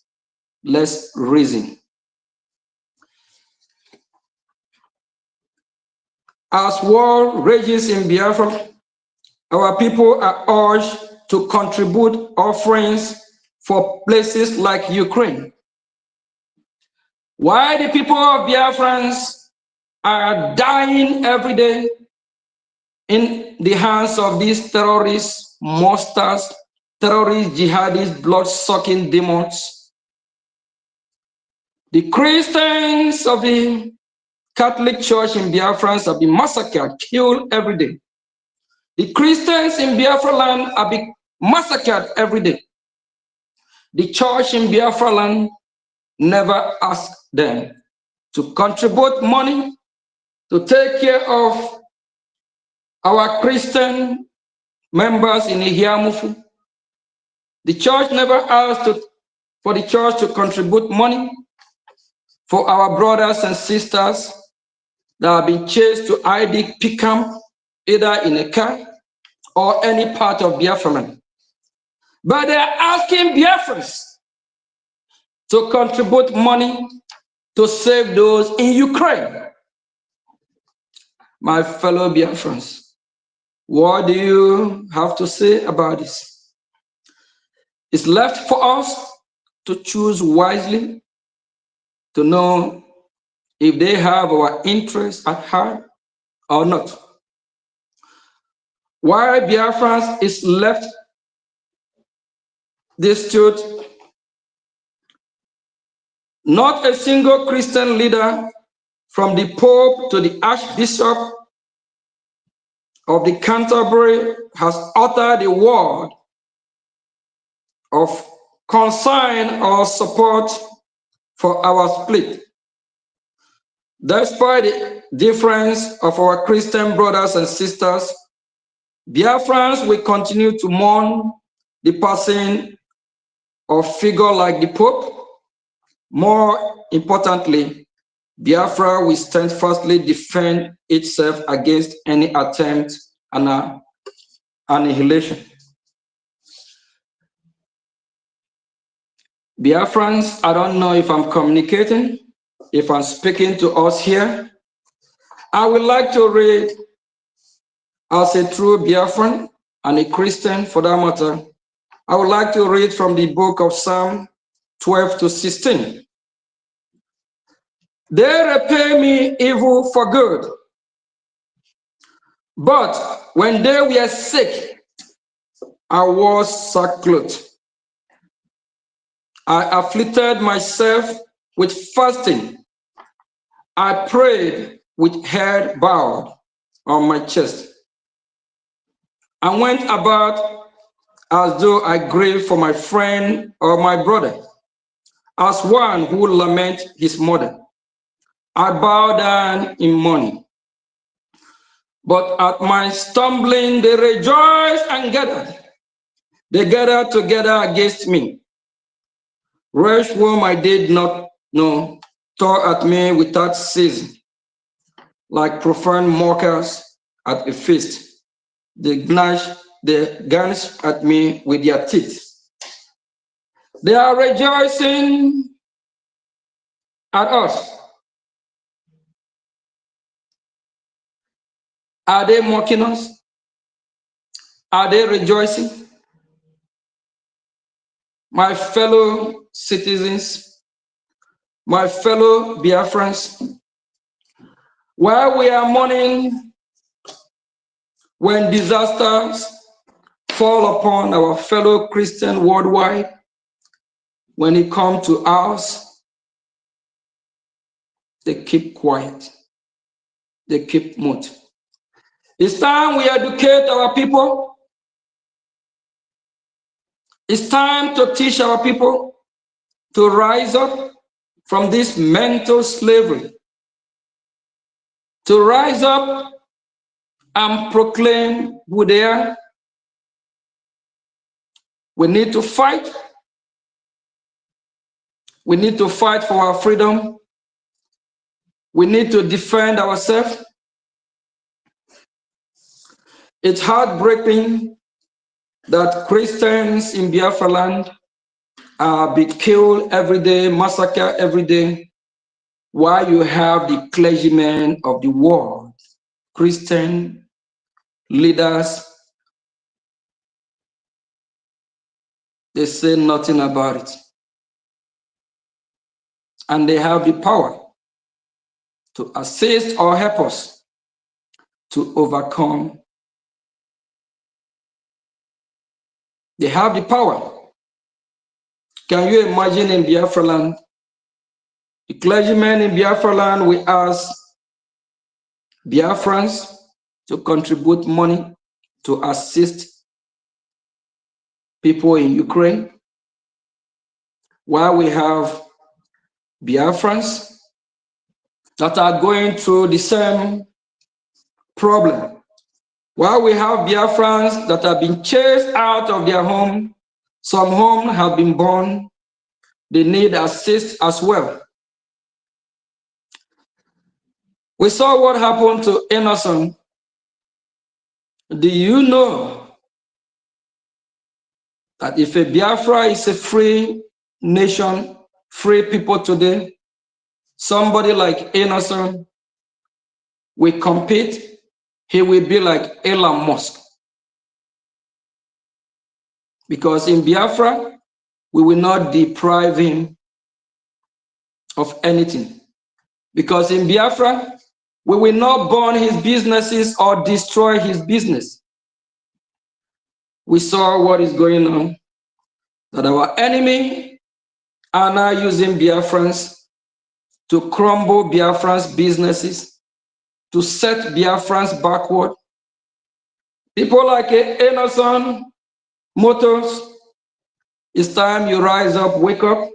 let's reason. As war rages in Biafra, our people are urged to contribute offerings for places like Ukraine. Why the people of Biafrans are dying every day in the hands of these terrorist monsters, terrorist jihadist, blood-sucking demons. The Christians of the Catholic Church in Biafra have been massacred, killed every day. The Christians in Biafra land are being massacred every day. The church in Biafra land never asked them to contribute money to take care of our Christian members in Ihiamufu. The church never asked for the church to contribute money for our brothers and sisters that have been chased to IDP camp, either in a car or any part of Biafra. But they are asking Biafrans to contribute money to save those in Ukraine. My fellow Biafrans, what do you have to say about this? It's left for us to choose wisely, to know if they have our interests at heart or not. Why Biafrans is left destitute, not a single Christian leader from the Pope to the Archbishop of the Canterbury has uttered a word of concern or support for our split. Despite the difference of our Christian brothers and sisters, Biafrans will continue to mourn the passing of figure like the Pope. More importantly, Biafra will steadfastly defend itself against any attempt at annihilation. Biafrans, I don't know if I'm communicating, if I'm speaking to us here. I would like to read, as a true Biafran and a Christian for that matter, I would like to read from the book of Psalm 12 to 16. They repay me evil for good, but when they were sick, I wore sackcloth. I afflicted myself with fasting. I prayed with head bowed on my chest. I went about as though I grieved for my friend or my brother, as one who laments his mother. I bowed down in mourning. But at my stumbling, they rejoiced and gathered. They gathered together against me. Rash whom I did not know tore at me without ceasing, like profane mockers at a feast. They gnashed at me with their teeth. They are rejoicing at us. Are they mocking us? Are they rejoicing? My fellow citizens, my fellow Biafrans, while we are mourning when disasters fall upon our fellow Christian worldwide, when it comes to ours, they keep quiet. They keep mute. It's time we educate our people. It's time to teach our people to rise up from this mental slavery, to rise up and proclaim who they are. We need to fight. We need to fight for our freedom. We need to defend ourselves. It's heartbreaking that Christians in Biafra land are being killed every day, massacred every day, while you have the clergymen of the world, Christian leaders, they say nothing about it. And they have the power to assist or help us to overcome. They have the power. Can you imagine in Biafra land, the clergymen in Biafra land will ask Biafrans to contribute money to assist people in Ukraine, while we have Biafrans that are going through the same problem. While we have Biafrans that have been chased out of their home, some homes have been burned, they need assist as well. We saw what happened to Innocent. Do you know that if a Biafra is a free nation, free people today, somebody like Innocent will compete, he will be like Elon Musk. Because in Biafra, we will not deprive him of anything. Because in Biafra, we will not burn his businesses or destroy his business. We saw what is going on, that our enemy are now using Biafrans to crumble Biafrans' businesses, to set Biafrans backward. People like Innocent Motors, it's time you rise up, wake up.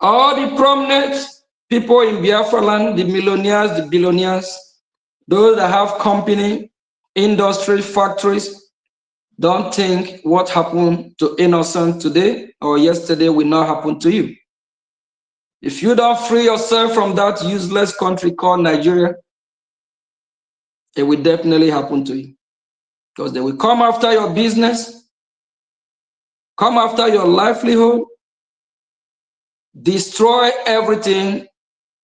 All the prominent people in Biafra land, the millionaires, the billionaires, those that have company, industry, factories, don't think what happened to Innocent today or yesterday will not happen to you. If you don't free yourself from that useless country called Nigeria, it will definitely happen to you. Because they will come after your business, come after your livelihood, destroy everything,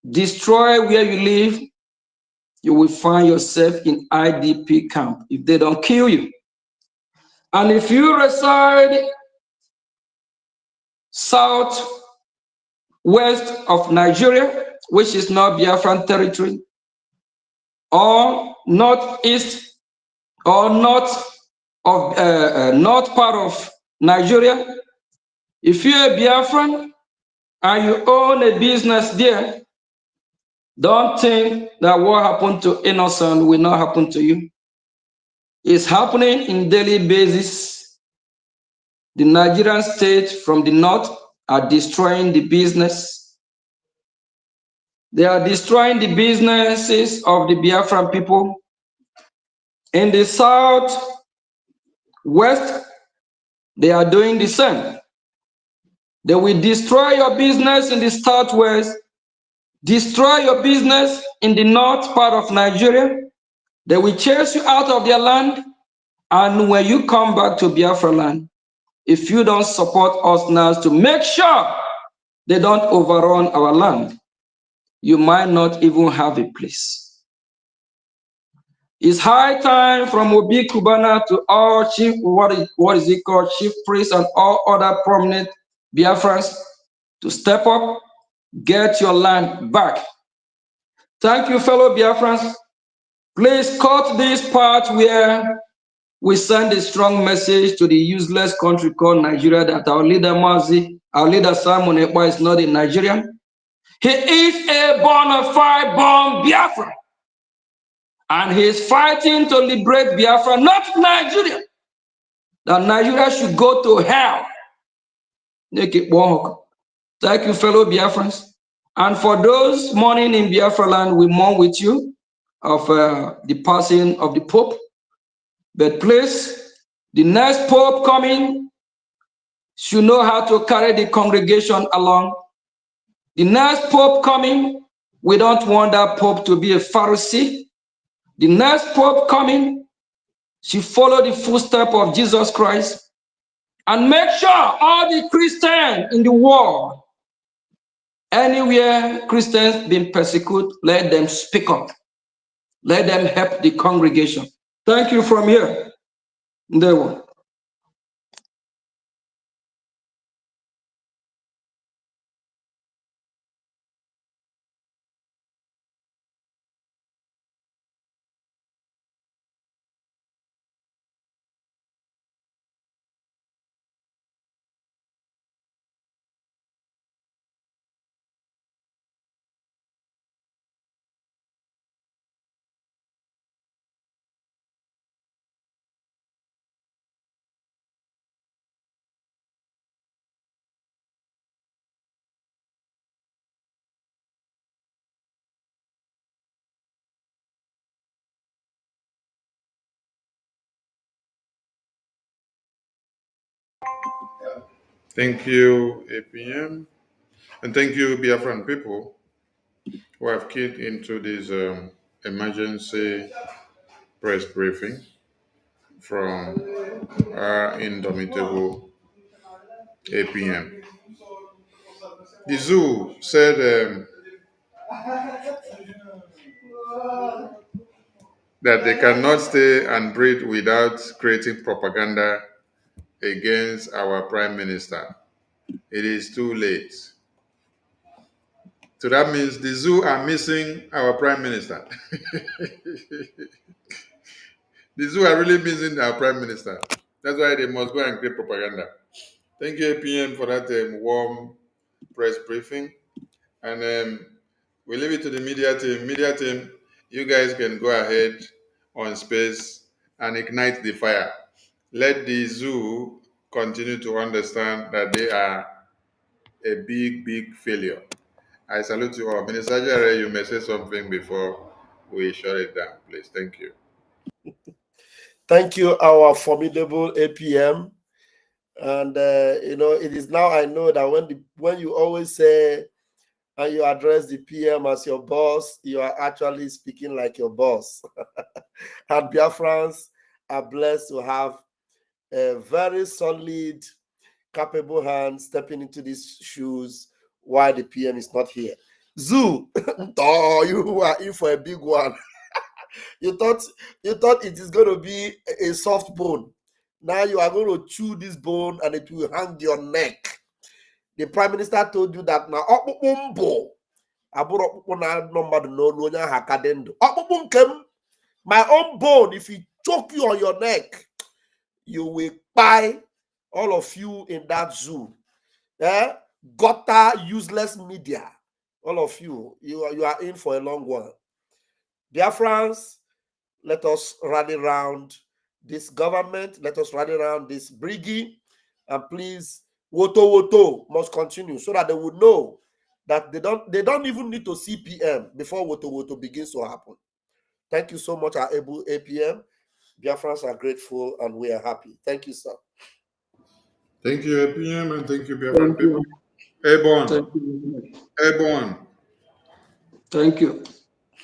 destroy where you live. You will find yourself in IDP camp if they don't kill you. And if you reside southwest of Nigeria, which is not Biafran territory, or northeast or north part of Nigeria, if you're a Biafran and you own a business there, don't think that what happened to Innocent will not happen to you. It's happening in daily basis. The Nigerian state from the north are destroying the business. They are destroying the businesses of the Biafran people. In the south west, they are doing the same. They will destroy your business in the southwest, destroy your business in the north part of Nigeria. They will chase you out of their land. And when you come back to Biafra land, if you don't support us now to make sure they don't overrun our land, you might not even have a place. It's high time from Obi Kubana to all chief, what is it called, chief priests and all other prominent Biafrans to step up, get your land back. Thank you, fellow Biafrans. Please cut this part where we send a strong message to the useless country called Nigeria that our leader Mazi, our leader Simon Ekpa is not a Nigerian. He is a bona fide born Biafran. And he is fighting to liberate Biafra, not Nigeria. That Nigeria should go to hell. Thank you, fellow Biafrans. And for those mourning in Biafra land, we mourn with you of the passing of the Pope. But please, the next Pope coming should know how to carry the congregation along. The next Pope coming We don't want that Pope to be a Pharisee. The next Pope coming should follow the footsteps of Jesus Christ and make sure all the Christians in the world, anywhere Christians being persecuted, let them speak up. Let them help the congregation. Thank you from here. Ndewo. Thank you, APM. And thank you, Biafran people, who have keyed into this emergency press briefing from our indomitable APM. The zoo said that they cannot stay and breathe without creating propaganda against our prime minister. It is too late. So that means the zoo are missing our prime minister. The zoo are really missing our prime minister. That's why they must go and create propaganda. Thank you, APM, for that warm press briefing. And we leave it to the media team. Media team, you guys can go ahead on space and ignite the fire. Let the zoo continue to understand that they are a big, big failure. I salute you all. Minister Jare, you may say something before we shut it down, please. Thank you. Thank you, our formidable APM. And it is now I know that when you always say and you address the PM as your boss, you are actually speaking like your boss. And Biafrans are blessed to have a very solid, capable hand stepping into these shoes while the PM is not here. Zoo, oh, you are in for a big one. You thought it is going to be a soft bone. Now you are going to chew this bone and it will hang your neck. The prime minister told you that now my own bone, if he choke you on your neck, you will buy all of you in that zoo. Gutter, useless media, all of you are in for a long one. Dear friends, let us rally around this government. Let us rally around this Brgie. And please, Woto must continue so that they would know that they don't even need to see PM before Woto begins to happen. Thank you so much, our able APM. Biafrans are grateful and we are happy. Thank you, sir. Thank you, APM, and thank you, Biafran people. Airborne. Thank you. Airborne. Thank you.